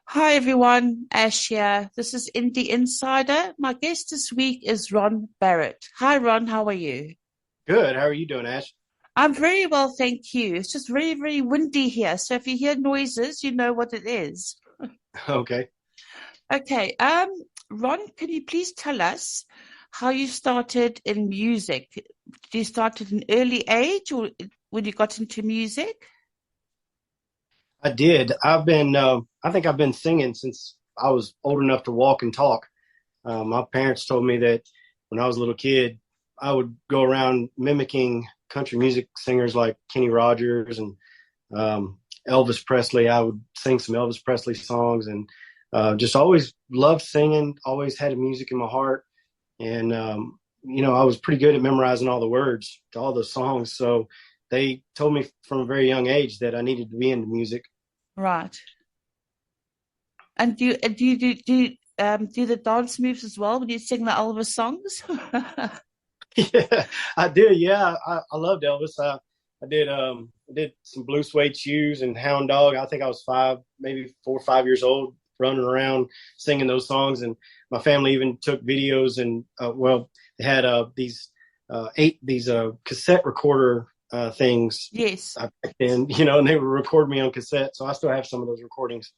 Hi everyone, Ash here. This is Indie Insider. My guest this week is Ron Barrett. Hi Ron, how are you? Good. How are you doing, Ash? I'm very well, thank you. It's just very, very windy here. So if you hear noises, you know what it is. Okay. Okay, Ron, can you please tell us how you started in music? Did you start at an early age or when you got into music? I did. I think I've been singing since I was old enough to walk and talk. My parents told me that when I was a little kid, I would go around mimicking country music singers like Kenny Rogers and Elvis Presley. I would sing some Elvis Presley songs and just always loved singing, always had music in my heart. And, I was pretty good at memorizing all the words to all those songs. So they told me from a very young age that I needed to be into music. Right. And do the dance moves as well when you sing the Elvis songs? Yeah, I did. Yeah, I loved Elvis. I did some blue suede shoes and hound dog. I think I was five, maybe 4 or 5 years old, running around singing those songs. And my family even took videos and they had these cassette recorder things Yes. back then, and they would record me on cassette. So I still have some of those recordings.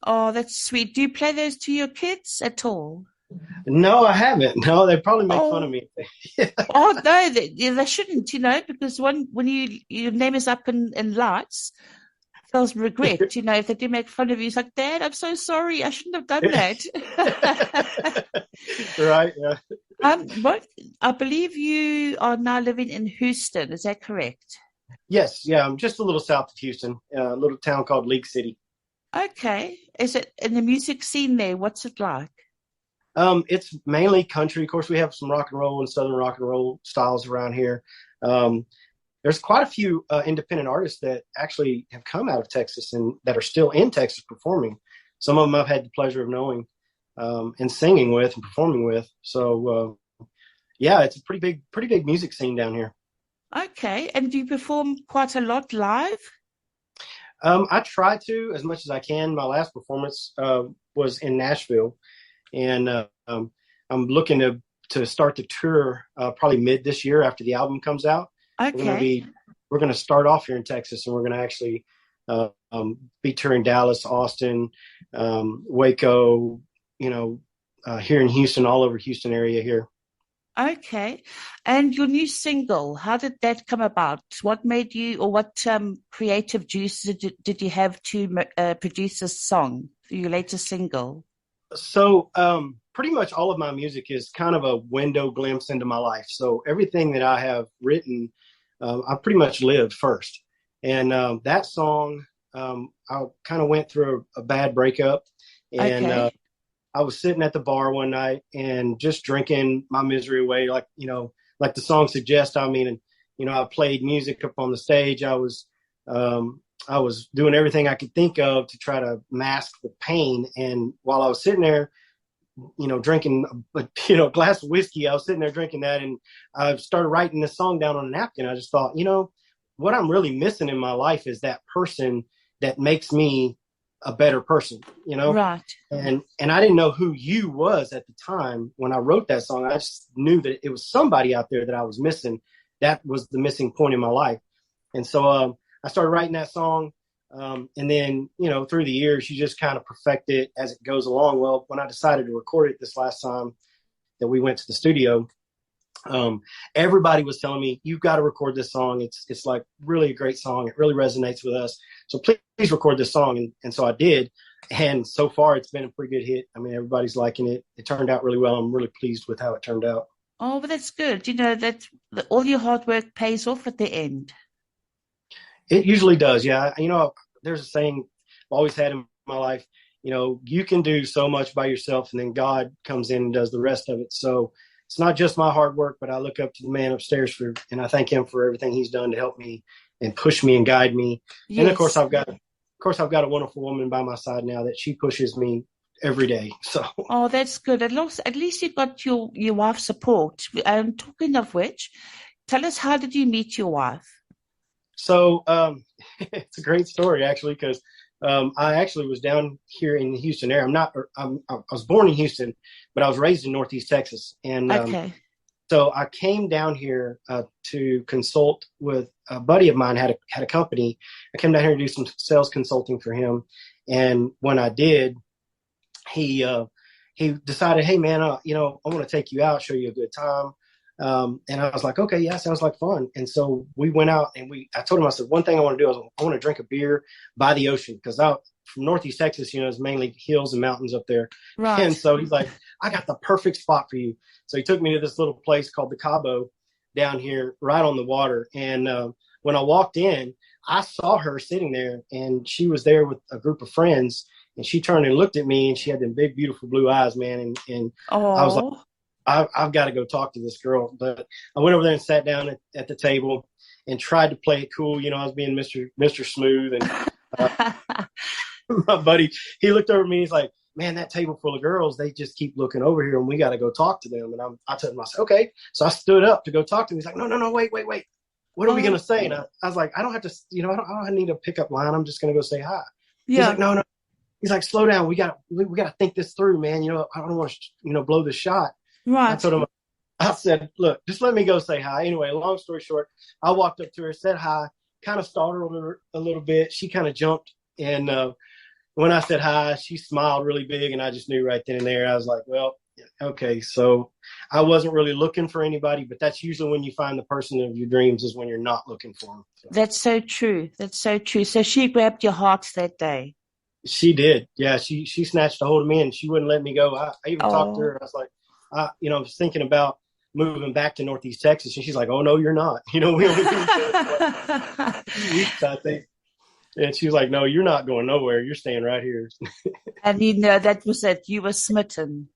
Oh, that's sweet. Do you play those to your kids at all? No, I haven't. No, they probably make fun of Oh, me. oh no, they shouldn't, because when your name is up in lights, feels regret, if they do make fun of you. It's like, Dad, I'm so sorry. I shouldn't have done that. Right. Yeah. What I believe you are now living in Houston. Is that correct? Yes. Yeah. I'm just a little south of Houston, a little town called League City. Okay. Is it in the music scene there? What's it like? It's mainly country. Of course, we have some rock and roll and southern rock and roll styles around here. Um, there's quite a few independent artists that actually have come out of Texas and that are still in Texas performing. Some of them I've had the pleasure of knowing and singing with and performing with. So yeah, it's a pretty big music scene down here. Okay. And do you perform quite a lot live? I try to as much as I can. My last performance was in Nashville, and I'm looking to start the tour probably mid this year after the album comes out. We're gonna Okay. be we're gonna start off here in Texas, and we're gonna actually be touring Dallas, Austin, Waco, here in Houston, all over Houston area here. Okay. And your new single, how did that come about? What made you, or what creative juices did you have to produce this song, your latest single? So pretty much all of my music is kind of a window glimpse into my life. So everything that I have written, I pretty much lived first. And that song, I kind of went through a bad breakup, and Okay. I was sitting at the bar one night and just drinking my misery away, like the song suggests. I mean, and I played music up on the stage. I was doing everything I could think of to try to mask the pain. And while I was sitting there, drinking a glass of whiskey, I was sitting there drinking that, and I started writing this song down on a napkin. I just thought, what I'm really missing in my life is that person that makes me a better person, Right. and I didn't know who you was at the time when I wrote that song. I just knew that it was somebody out there that I was missing. That was the missing point in my life. And so I started writing that song. And then, through the years, you just kind of perfect it as it goes along. Well, when I decided to record it this last time that we went to the studio, um, everybody was telling me, you've got to record this song. It's like really a great song. It really resonates with us. So please record this song. And so I did. And so far, it's been a pretty good hit. I mean, everybody's liking it. It turned out really well. I'm really pleased with how it turned out. Oh, but that's good. That all your hard work pays off at the end. It usually does. Yeah. There's a saying I've always had in my life, you can do so much by yourself and then God comes in and does the rest of it. So it's not just my hard work, but I look up to the man upstairs and I thank him for everything he's done to help me and push me and guide me. And Yes. of course, I've got a wonderful woman by my side now that she pushes me every day. So, Oh, that's good. At least you got your wife's support. Talking of which, tell us, how did you meet your wife? so it's a great story actually, because I actually was down here in the Houston area. I was born in Houston, but I was raised in Northeast Texas. And Okay. so I came down here to consult with a buddy of mine had a company. I came down here to do some sales consulting for him. And when I did, he decided, hey man, I want to take you out, show you a good time. And I was like, okay, yeah, sounds like fun. And so we went out and I told him, I said, one thing I want to do is I want to drink a beer by the ocean, because out from Northeast Texas, it's mainly hills and mountains up there. Right. And so he's like, I got the perfect spot for you. So he took me to this little place called the Cabo down here, right on the water. And when I walked in, I saw her sitting there, and she was there with a group of friends. And she turned and looked at me, and she had them big, beautiful blue eyes, man. And I was like, I've got to go talk to this girl. But I went over there and sat down at the table and tried to play it cool. I was being Mr. Smooth. And my buddy, he looked over at me. He's like, man, that table full of girls, they just keep looking over here, and we got to go talk to them. And I told him, I said, okay. So I stood up to go talk to him. He's like, no, wait. What are we going to say? And I was like, I don't have to, I don't need a pickup line. I'm just going to go say hi. Yeah. He's like, no. He's like, slow down. We got to think this through, man. I don't want to, blow the shot. Right. I told him, I said, look, just let me go say hi. Anyway, long story short, I walked up to her, said hi, kind of startled her a little bit. She kind of jumped. And when I said hi, she smiled really big. And I just knew right then and there. I was like, well, okay. So I wasn't really looking for anybody, but that's usually when you find the person of your dreams, is when you're not looking for them. So. That's so true. So she grabbed your heart that day. She did. Yeah. She snatched a hold of me, and she wouldn't let me go. I even talked to her. And I was like, I was thinking about moving back to Northeast Texas, and she's like, "Oh no, you're not. We only been like 2 weeks, I think." And she was like, "No, you're not going nowhere. You're staying right here." And that was it. You were smitten.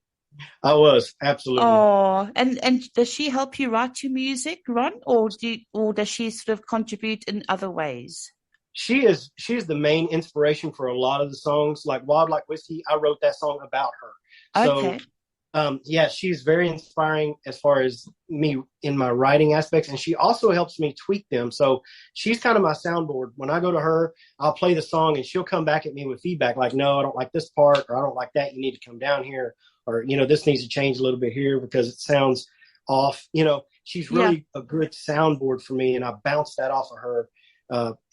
I was, absolutely. Oh, and does she help you write your music, Ron, or does she sort of contribute in other ways? She's the main inspiration for a lot of the songs. Like Wild Like Whiskey, I wrote that song about her. Okay. So, she's very inspiring as far as me in my writing aspects, and she also helps me tweak them. So she's kind of my soundboard. When I go to her, I'll play the song, and she'll come back at me with feedback like, no, I don't like this part, or I don't like that. You need to come down here, or, this needs to change a little bit here because it sounds off. She's really a good soundboard for me, and I bounce that off of her.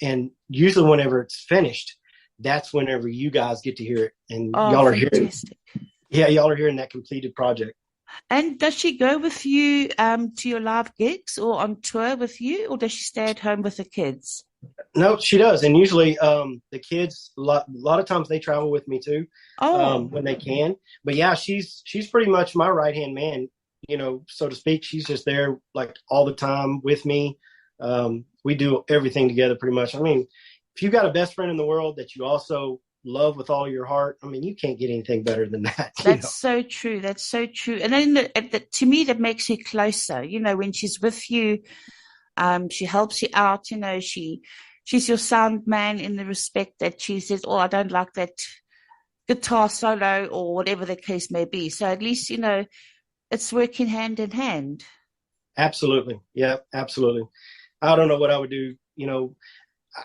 And usually whenever it's finished, that's whenever you guys get to hear it, and y'all are hearing. Yeah, y'all are hearing that completed project. And does she go with you to your live gigs or on tour with you, or does she stay at home with the kids? No, she does. And usually the kids, a lot of times they travel with me too, when they can. But yeah, she's pretty much my right-hand man, so to speak. She's just there like all the time with me. We do everything together pretty much. I mean, if you've got a best friend in the world that you also love with all your heart, I mean, you can't get anything better than that. That's so true. That's so true. And then to me, that makes you closer. When she's with you, she helps you out. She's your sound man in the respect that she says, "Oh, I don't like that guitar solo," or whatever the case may be. So at least it's working hand in hand. Absolutely, yeah, absolutely. I don't know what I would do.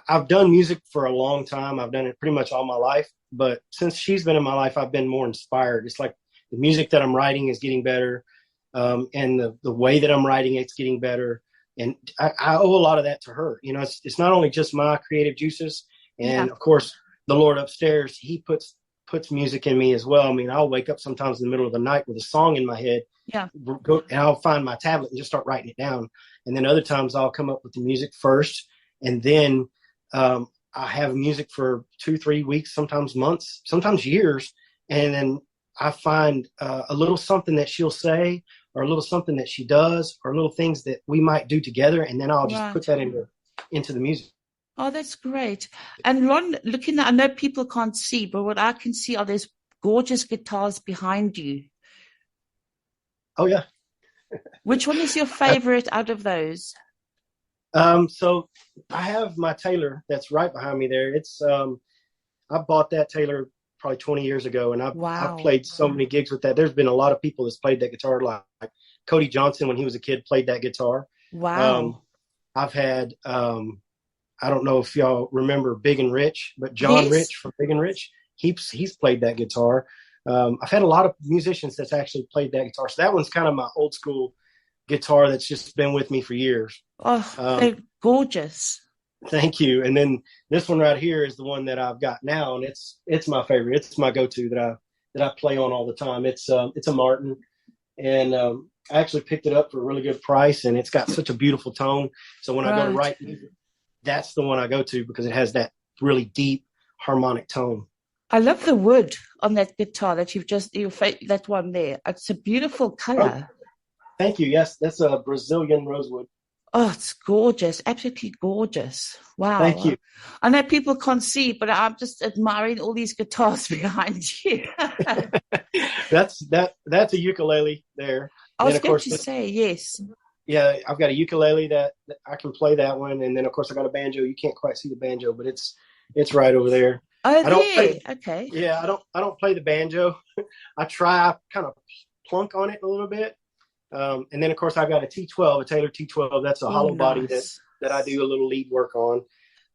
I've done music for a long time. I've done it pretty much all my life. But since she's been in my life, I've been more inspired. It's like the music that I'm writing is getting better. And the way that I'm writing, it's getting better. And I owe a lot of that to her. It's not only just my creative juices. And of course, the Lord upstairs, he puts music in me as well. I mean, I'll wake up sometimes in the middle of the night with a song in my head. Yeah. And I'll find my tablet and just start writing it down. And then other times I'll come up with the music first. And then I have music for 2-3 weeks, sometimes months, sometimes years. And then I find a little something that she'll say, or a little something that she does, or little things that we might do together. And then I'll just put that into the music. Oh, that's great. And Ron, I know people can't see, but what I can see are these gorgeous guitars behind you. Oh, yeah. Which one is your favorite out of those? So I have my Taylor that's right behind me there. It's I bought that Taylor probably 20 years ago, and I've played so many gigs with that. There's been a lot of people that's played that guitar, like Cody Johnson when he was a kid played that guitar. Wow. I've had I don't know if y'all remember Big and Rich, but John Yes. Rich from Big and Rich, he's played that guitar. I've had a lot of musicians that's actually played that guitar. So that one's kind of my old school guitar that's just been with me for years. Oh, Um, they're gorgeous. Thank you. And then this one right here is the one that I've got now, and it's my favorite. It's my go-to that I play on all the time. It's a Martin, and I actually picked it up for a really good price, and it's got such a beautiful tone. So when I go to Right. write music, that's the one I go to because it has that really deep harmonic tone. I love the wood on that guitar that that one there. It's a beautiful Oh, color. thank you. Yes, that's a Brazilian rosewood. Oh, it's gorgeous, absolutely gorgeous. Thank Wow. you. I know people can't see, but I'm just admiring all these guitars behind you. That's a ukulele there. I Then was of going course to say, yes. yeah, I've got a ukulele that I can play that one, and then of course I got a banjo. You can't quite see the banjo, but it's right over there. Oh, I don't there. play. Okay. Yeah, I don't play the banjo. I kind of plunk on it a little bit, and then of course I got a T12, a Taylor T12. That's a Oh, hollow body nice. that I do a little lead work on,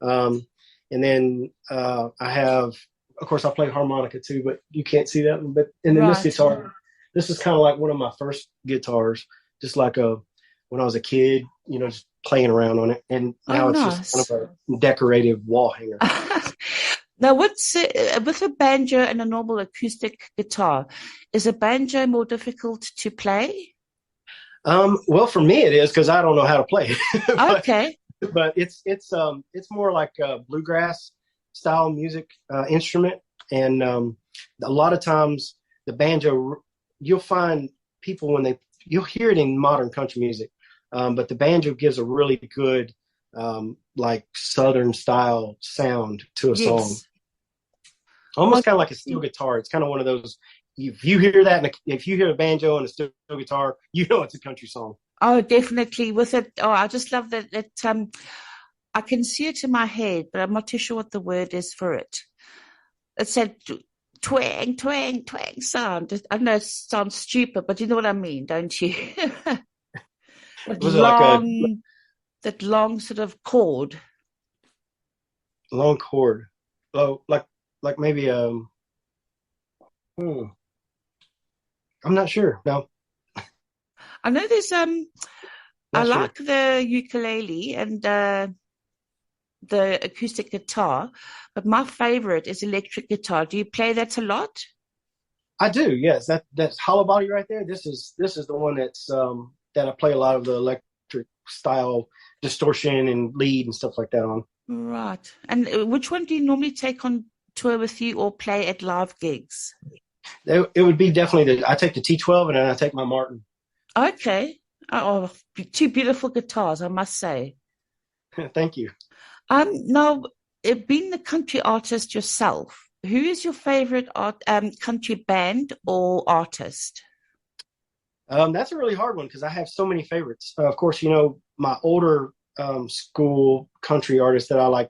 and then I have, of course, I play harmonica too, but you can't see that one. But and then this Right. guitar, this is kind of like one of my first guitars, just like when I was a kid, just playing around on it, and Oh, now it's just kind nice. of a decorative wall hanger. Now, with a banjo and a normal acoustic guitar, is a banjo more difficult to play? Well, for me it is because I don't know how to play, but Okay. but it's more like a bluegrass style music instrument, and a lot of times the banjo, you'll find people you'll hear it in modern country music, but the banjo gives a really good like southern style sound to a song, Yes. Oh, almost kind of like a steel guitar. It's kind of one of those. If you hear that, and if you hear a banjo and a steel guitar, you know it's a country song. oh, definitely with it. Oh, I just love that I can see it in my head, but I'm not too sure what the word is for it. It's that twang, twang, twang sound. I know it sounds stupid, but you know what I mean, don't you? that Was it like a long, that long sort of chord. long chord? Oh, like maybe hmm, I'm not sure. No, I know there's I not like sure. the ukulele and the acoustic guitar, but my favorite is electric guitar. Do you play that a lot? I do. Yes, that's hollow body right there. This is the one that I play a lot of the electric style distortion and lead and stuff like that on. Right. And which one do you normally take on tour with you or play at live gigs? It would be definitely I take the T12 and then I take my Martin. Okay. Oh, two beautiful guitars, I must say. Thank you. Now, being the country artist yourself, who is your favorite country band or artist? That's a really hard one because I have so many favorites. Of course, my older school country artists that I like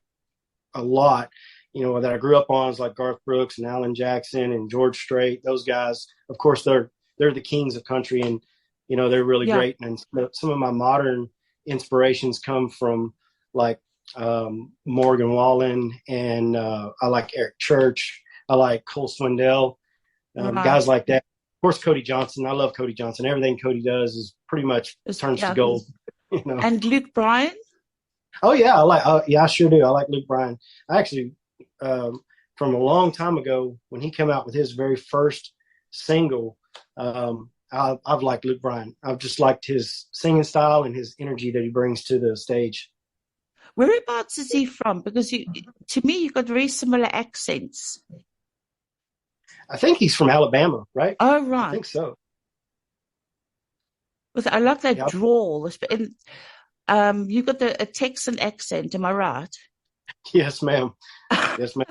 a lot, that I grew up on is like Garth Brooks and Alan Jackson and George Strait. Those guys, of course, they're the kings of country, and they're really Yeah, great. And some of my modern inspirations come from like Morgan Wallen, and I like Eric Church. I like Cole Swindell, guys right. like that. Of course, Cody Johnson. I love Cody Johnson. Everything Cody does is pretty much turns to Yeah. gold. You know. And Luke Bryan? Oh yeah, yeah, I sure do. I like Luke Bryan. I actually, um, from a long time ago when he came out with his very first single, I've liked Luke Bryan. I've just liked his singing style and his energy that he brings to the stage. Whereabouts is he from? Because to me, you've got very similar accents. I think he's from Alabama, right? Oh, I think right. so. I like that Yeah. drawl. And you got a Texan accent, am I right? Yes, ma'am. Yes, ma'am.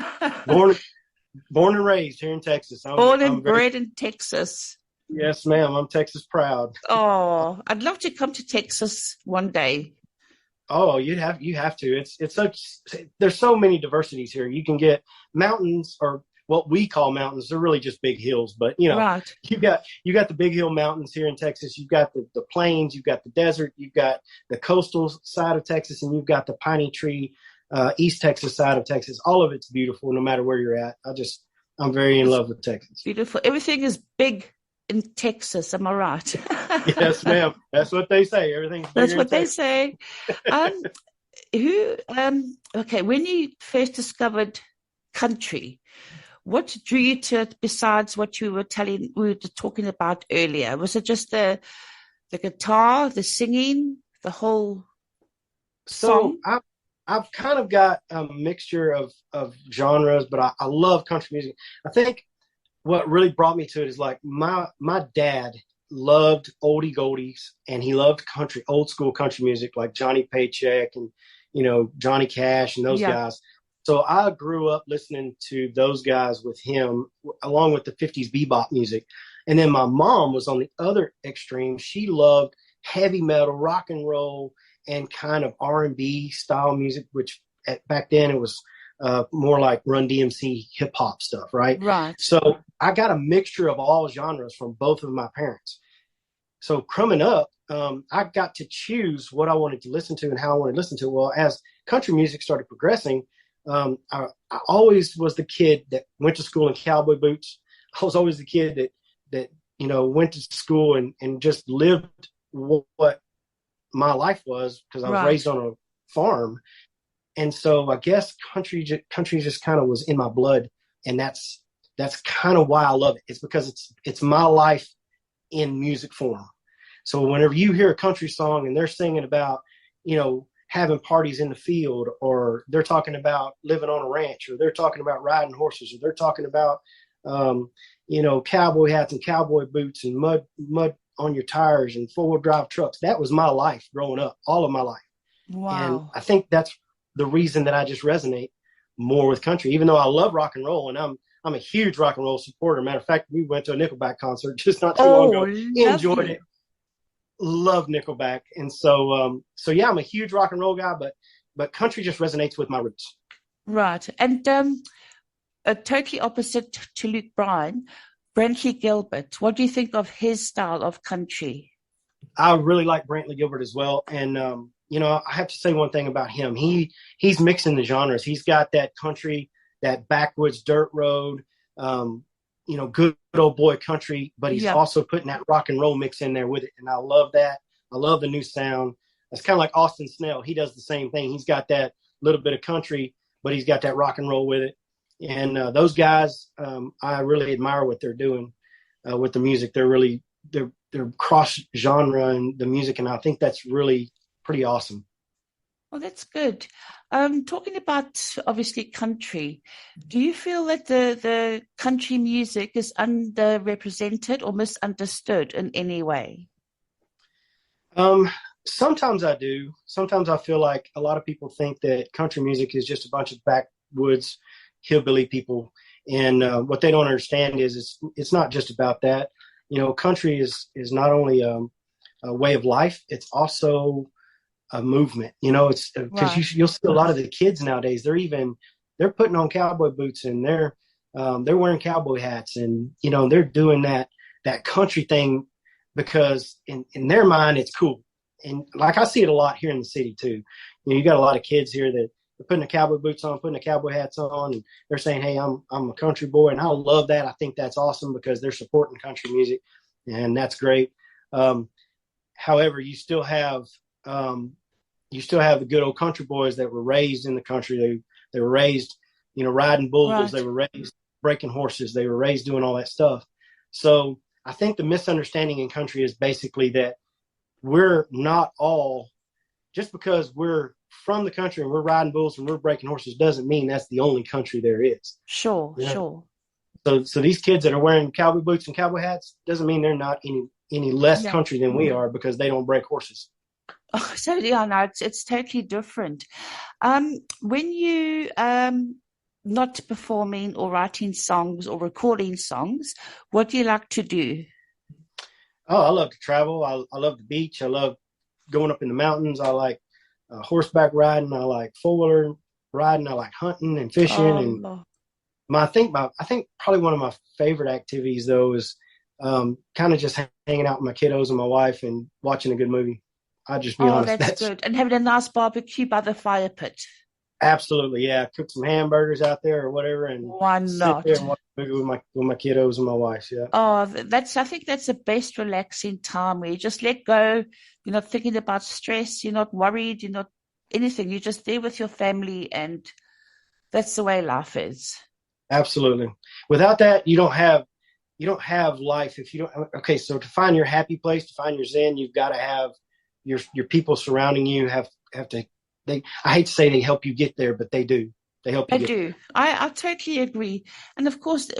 Born born and raised here in Texas. I'm Born I'm and very bred in Texas. yes, ma'am. I'm Texas proud. Oh, I'd love to come to Texas one day. Oh, you have to. It's such there's so many diversities here. You can get mountains or what we call mountains. They're really just big hills, but Right. you got the big hill mountains here in Texas. You've got the plains, you've got the desert, you've got the coastal side of Texas, and you've got the piney tree East Texas side of Texas. All of it's beautiful, no matter where you're at. I'm very in love with Texas. Beautiful. Everything is big in Texas. Am I right? Yes, ma'am. That's what they say. Everything's That's bigger in what they Texas. say. Um, okay, when you first discovered country, what drew you to it besides what we were talking about earlier? Was it just the guitar, the singing, the whole So song? I've kind of got a mixture of genres, but I love country music. I think what really brought me to it is like my dad loved oldie goldies, and he loved country, old school country music like Johnny Paycheck and Johnny Cash and those Yeah, guys. So I grew up listening to those guys with him, along with the '50s bebop music. And then my mom was on the other extreme. She loved heavy metal, rock and roll, and kind of R&B style music, which back then it was more like Run DMC hip hop stuff, right? right. So I got a mixture of all genres from both of my parents. So coming up, I got to choose what I wanted to listen to and how I wanted to listen to it. Well, as country music started progressing, I always was the kid that went to school in cowboy boots. I was always the kid that went to school and just lived what my life was, because I was Right. raised on a farm. And so I guess country just kind of was in my blood, and that's kind of why I love it. It's because it's my life in music form. So whenever you hear a country song and they're singing about, having parties in the field, or they're talking about living on a ranch, or they're talking about riding horses, or they're talking about, cowboy hats and cowboy boots and mud on your tires and 4-wheel drive trucks. That was my life growing up, all of my life. And Wow. I think that's the reason that I just resonate more with country, even though I love rock and roll, and I'm a huge rock and roll supporter. Matter of fact, we went to a Nickelback concert just not too long Oh, ago. Enjoyed lovely. it. Love Nickelback. And so yeah, I'm a huge rock and roll guy, but country just resonates with my roots. Right. And a totally opposite to Luke Bryan, Brantley Gilbert. What do you think of his style of country? I really like Brantley Gilbert as well. And I have to say one thing about him. He's mixing the genres. He's got that country, that backwoods dirt road, good old boy country, but he's Yep. also putting that rock and roll mix in there with it. And I love that. I love the new sound. It's kind of like Austin Snell. He does the same thing. He's got that little bit of country, but he's got that rock and roll with it. And those guys, I really admire what they're doing with the music. They're cross genre in the music, and I think that's really pretty awesome. Well, that's good. Talking about obviously country, do you feel that the country music is underrepresented or misunderstood in any way? Um, Sometimes I do. Sometimes I feel like a lot of people think that country music is just a bunch of backwoods hillbilly people, and what they don't understand is it's not just about that. Country is not only a way of life; it's also a movement. It's because Right. you'll see a lot of the kids nowadays. They're putting on cowboy boots, and they're wearing cowboy hats, and they're doing that country thing because in their mind it's cool. And like I see it a lot here in the city too. You got a lot of kids here that are putting the cowboy boots on, putting the cowboy hats on, and they're saying, "Hey, I'm a country boy," and I love that. I think that's awesome because they're supporting country music, and that's great. Um, However, um, you still have the good old country boys that were raised in the country. They were raised, riding bulls. They Right. were raised breaking horses. They were raised doing all that stuff. So I think the misunderstanding in country is basically that we're not all, just because we're from the country and we're riding bulls and we're breaking horses doesn't mean that's the only country there is. Sure, You know, sure. so these kids that are wearing cowboy boots and cowboy hats doesn't mean they're not any less Yeah. country than we are because they don't break horses. Oh, so yeah, no, it's totally different. When you not performing or writing songs or recording songs, what do you like to do? Oh, I love to travel. I love the beach. I love going up in the mountains. I like horseback riding. I like four-wheeler riding. I like hunting and fishing. And Oh, I think probably one of my favorite activities though is kind of just hanging out with my kiddos and my wife and watching a good movie. I'll just be oh, honest. that's That's good. And having a nice barbecue by the fire pit. Absolutely, yeah. Cook some hamburgers out there or whatever, and Why sit there not? and watch a movie with my kiddos and my wife. Yeah, Oh, I think that's the best relaxing time where you just let go. You're not thinking about stress. You're not worried. You're not anything. You're just there with your family, and that's the way life is. absolutely. Without that, you don't have life if you don't. Okay, so to find your happy place, to find your zen, you've got to have your people surrounding you have to. They I hate to say they help you get there, but they do. They help I you get there. do. I totally agree. And of course,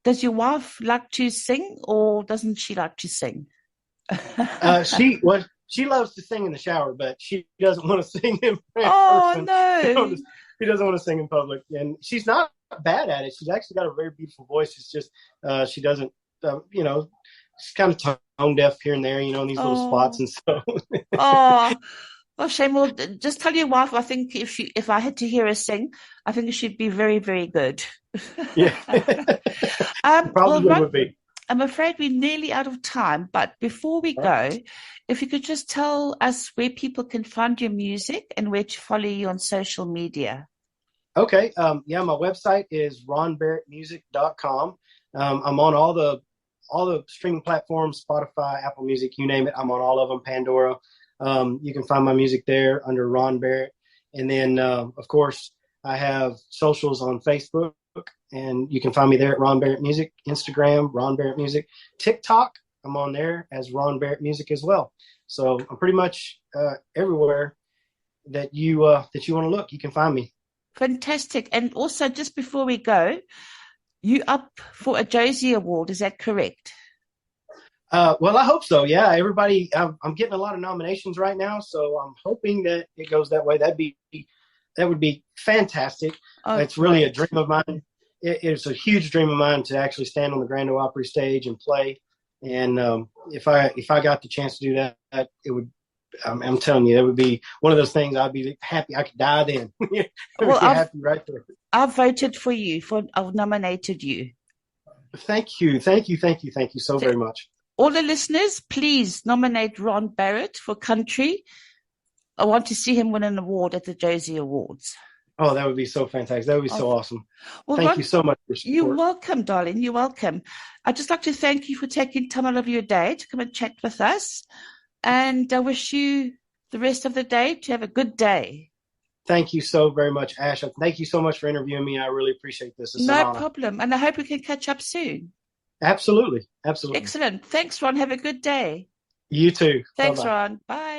does your wife like to sing or doesn't she like to sing? She loves to sing in the shower, but she doesn't want to sing in Oh person. no. She doesn't want to sing in public, and she's not bad at it. She's actually got a very beautiful voice. It's just she doesn't, she's kind of tone deaf here and there, in these little spots, Oh, and so oh, well, shame. Well, just tell your wife. I think if I had to hear her sing, I think she'd be very, very good. yeah, Well, probably Ron, would be. I'm afraid we're nearly out of time. But before we go, if you could just tell us where people can find your music and where to follow you on social media. Okay. Yeah, my website is ronbarrettmusic.com. I'm on all the streaming platforms, Spotify, Apple Music, you name it. I'm on all of them, Pandora. You can find my music there under Ron Barrett. And then, of course, I have socials on Facebook, and you can find me there at Ron Barrett Music, Instagram, Ron Barrett Music, TikTok. I'm on there as Ron Barrett Music as well. So I'm pretty much everywhere that you want to look. You can find me. Fantastic. And also, just before we go, you up for a Josie Award? Is that correct? Well, I hope so. Yeah, everybody. I'm getting a lot of nominations right now, so I'm hoping that it goes that way. That would be fantastic. Oh, It's really a great. dream of mine. It's a huge dream of mine to actually stand on the Grand Ole Opry stage and play. And if I got the chance to do that, it would. I'm telling you, it would be one of those things. I'd be happy. I could die then. Well, I'd be happy right there. I've voted for you. I've nominated you. Thank you, thank you, thank you, thank you so So very much. all the listeners, please nominate Ron Barrett for country. I want to see him win an award at the Josie Awards. Oh, that would be so fantastic. That would be so Oh, awesome. well, Thank you Ron, so much for your you're support. welcome, darling. You're welcome. I'd just like to thank you for taking time out of your day to come and chat with us. And I wish you the rest of the day to have a good day. Thank you so very much, Ash. Thank you so much for interviewing me. I really appreciate this. It's an No honor. problem. And I hope we can catch up soon. Absolutely. Absolutely. Excellent. Thanks, Ron. Have a good day. You too. Bye Thanks, bye. Ron. Bye.